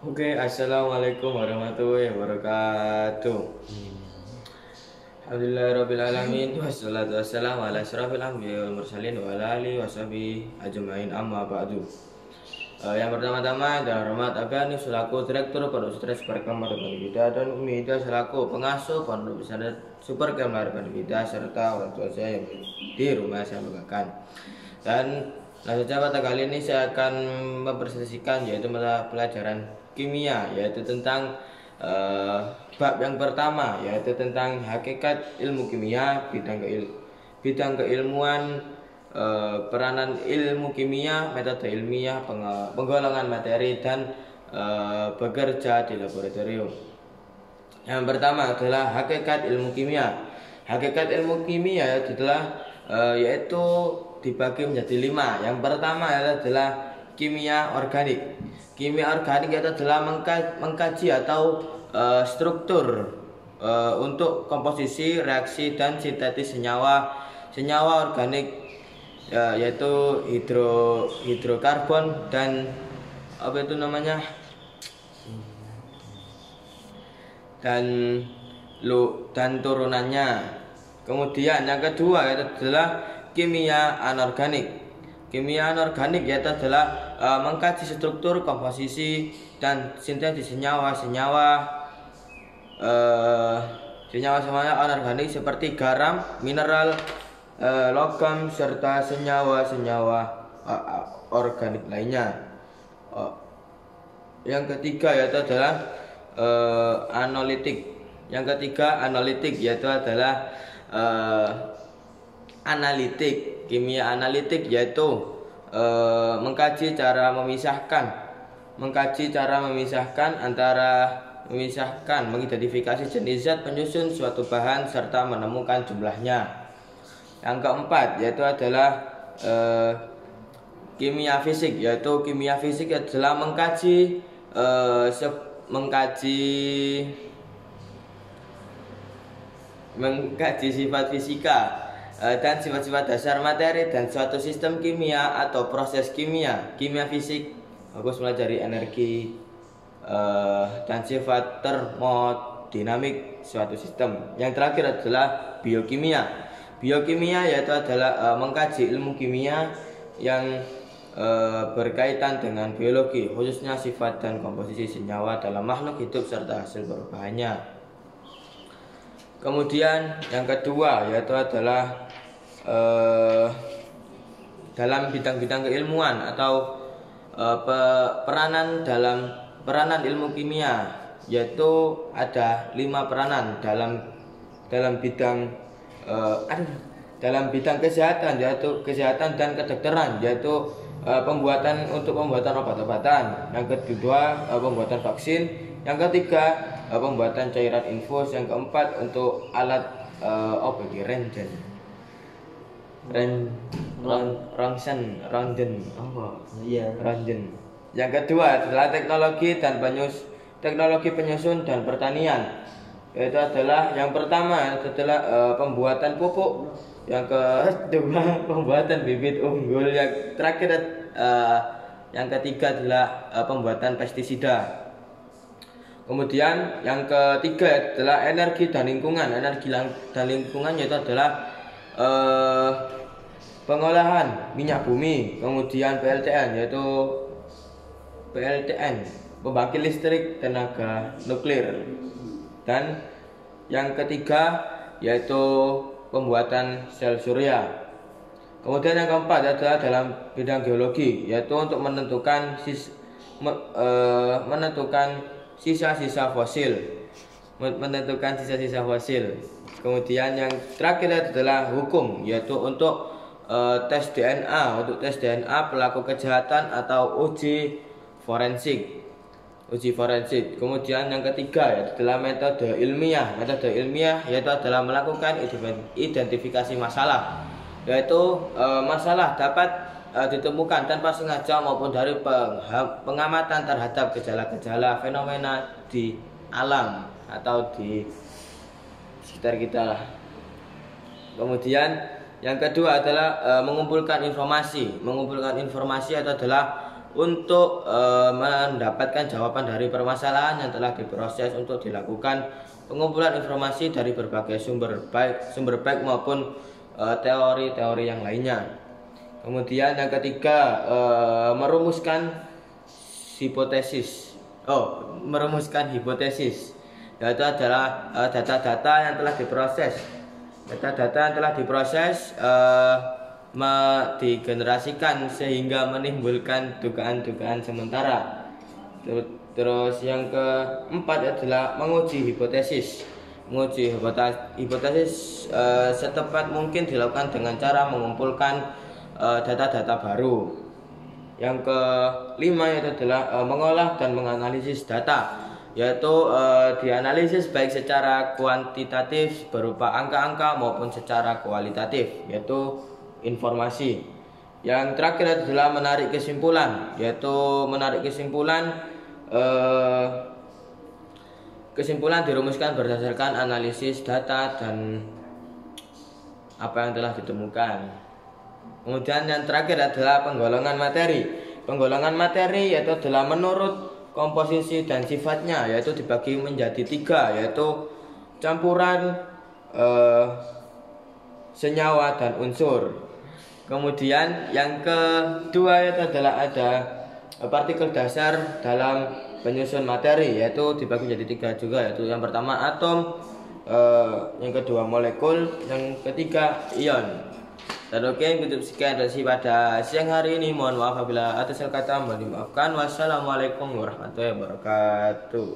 Oke, assalamualaikum warahmatullahi wabarakatuh. Alhamdulillahirabbil alamin wassalatu wassalamu ala asyrafil anbiya'i wal mursalin wa ala alihi washabihi ajmain amma ba'du. Yang pertama-tama adalah Rahmat Agani selaku Direktur Pondok Pesantren Superkam Harapan Hidayah dan Umi Hidayah selaku pengasuh Pondok Pesantren Superkam Harapan Hidayah serta orang tua saya yang di rumah saya banggakan. Dan langsung saja pada kali ini saya akan mempresentasikan yaitu mata pelajaran kimia, yaitu tentang bab yang pertama, yaitu tentang hakikat ilmu kimia, bidang keilmuan, peranan ilmu kimia, metode ilmiah, penggolongan materi, dan bekerja di laboratorium. Yang pertama adalah hakikat ilmu kimia. Hakikat ilmu kimia adalah yaitu dibagi menjadi 5. Yang pertama adalah kimia organik. Kimia organik itu adalah mengkaji atau struktur untuk komposisi, reaksi, dan sintetis senyawa organik, yaitu hidrokarbon dan dan turunannya. Kemudian yang kedua yaitu adalah kimia anorganik. Kimia anorganik yaitu adalah mengkaji struktur, komposisi, dan sintetis senyawa anorganik seperti garam, mineral, logam, serta senyawa organik lainnya. Yang ketiga yaitu adalah analitik. Yang ketiga analitik yaitu adalah analitik. Kimia analitik yaitu mengkaji cara mengidentifikasi jenis zat penyusun suatu bahan serta menemukan jumlahnya. Yang keempat yaitu adalah kimia fisik, yaitu kimia fisik adalah mengkaji sifat fisika dan sifat-sifat dasar materi dan suatu sistem kimia atau proses kimia. Kimia fisik bagus mulai dari energi dan sifat termodinamik suatu sistem. Yang terakhir adalah biokimia. Biokimia yaitu adalah mengkaji ilmu kimia yang berkaitan dengan biologi, khususnya sifat dan komposisi senyawa dalam makhluk hidup serta hasil perubahannya. Kemudian yang kedua yaitu adalah dalam bidang-bidang keilmuan atau peranan ilmu kimia, yaitu ada 5 peranan dalam bidang kesehatan, yaitu kesehatan dan kedokteran, yaitu pembuatan obat-obatan. Yang kedua pembuatan vaksin. Yang ketiga pembuatan cairan infus. Yang keempat untuk alat röntgen. Yang kedua adalah teknologi penyusun dan pertanian, yaitu adalah yang pertama adalah pembuatan pupuk, yang kedua pembuatan bibit unggul, yang terakhir yang ketiga adalah pembuatan pestisida. Kemudian yang ketiga adalah energi dan lingkungan. Energi dan lingkungan yaitu adalah pengolahan minyak bumi. Kemudian PLTN, pembangkit listrik tenaga nuklir. Dan yang ketiga yaitu pembuatan sel surya. Kemudian yang keempat adalah dalam bidang geologi, yaitu untuk menentukan sisa-sisa fosil. Kemudian yang terakhir adalah hukum, yaitu untuk tes DNA. Untuk tes DNA pelaku kejahatan atau uji forensik. Kemudian yang ketiga yaitu adalah metode ilmiah. Metode ilmiah yaitu adalah melakukan identifikasi masalah, yaitu masalah dapat ditemukan tanpa sengaja maupun dari pengamatan terhadap gejala-gejala fenomena di alam atau di sekitar kita lah. Kemudian yang kedua adalah mengumpulkan informasi. Mengumpulkan informasi itu adalah untuk mendapatkan jawaban dari permasalahan yang telah diproses untuk dilakukan pengumpulan informasi dari berbagai sumber baik maupun teori-teori yang lainnya. Kemudian yang ketiga, merumuskan hipotesis. Merumuskan hipotesis, yaitu adalah data-data yang telah diproses. Data-data yang telah diproses digenerasikan sehingga menimbulkan dugaan-dugaan sementara. Terus yang keempat adalah menguji hipotesis. Menguji hipotesis setepat mungkin dilakukan dengan cara mengumpulkan data-data baru. Yang kelima yaitu adalah mengolah dan menganalisis data, yaitu dianalisis baik secara kuantitatif berupa angka-angka maupun secara kualitatif, yaitu informasi. Yang terakhir adalah menarik kesimpulan, yaitu menarik kesimpulan dirumuskan berdasarkan analisis data dan apa yang telah ditemukan. Kemudian yang terakhir adalah penggolongan materi. Penggolongan materi yaitu adalah menurut komposisi dan sifatnya, yaitu dibagi menjadi 3, yaitu campuran, senyawa dan unsur. Kemudian yang kedua yaitu adalah ada partikel dasar dalam penyusun materi, yaitu dibagi menjadi 3 juga, yaitu yang pertama atom, yang kedua molekul, yang ketiga ion. Dan oke, cukup sekian dari pada siang hari ini. Mohon maaf apabila ada salah kata, mohon dimaafkan. Wassalamualaikum warahmatullahi wabarakatuh.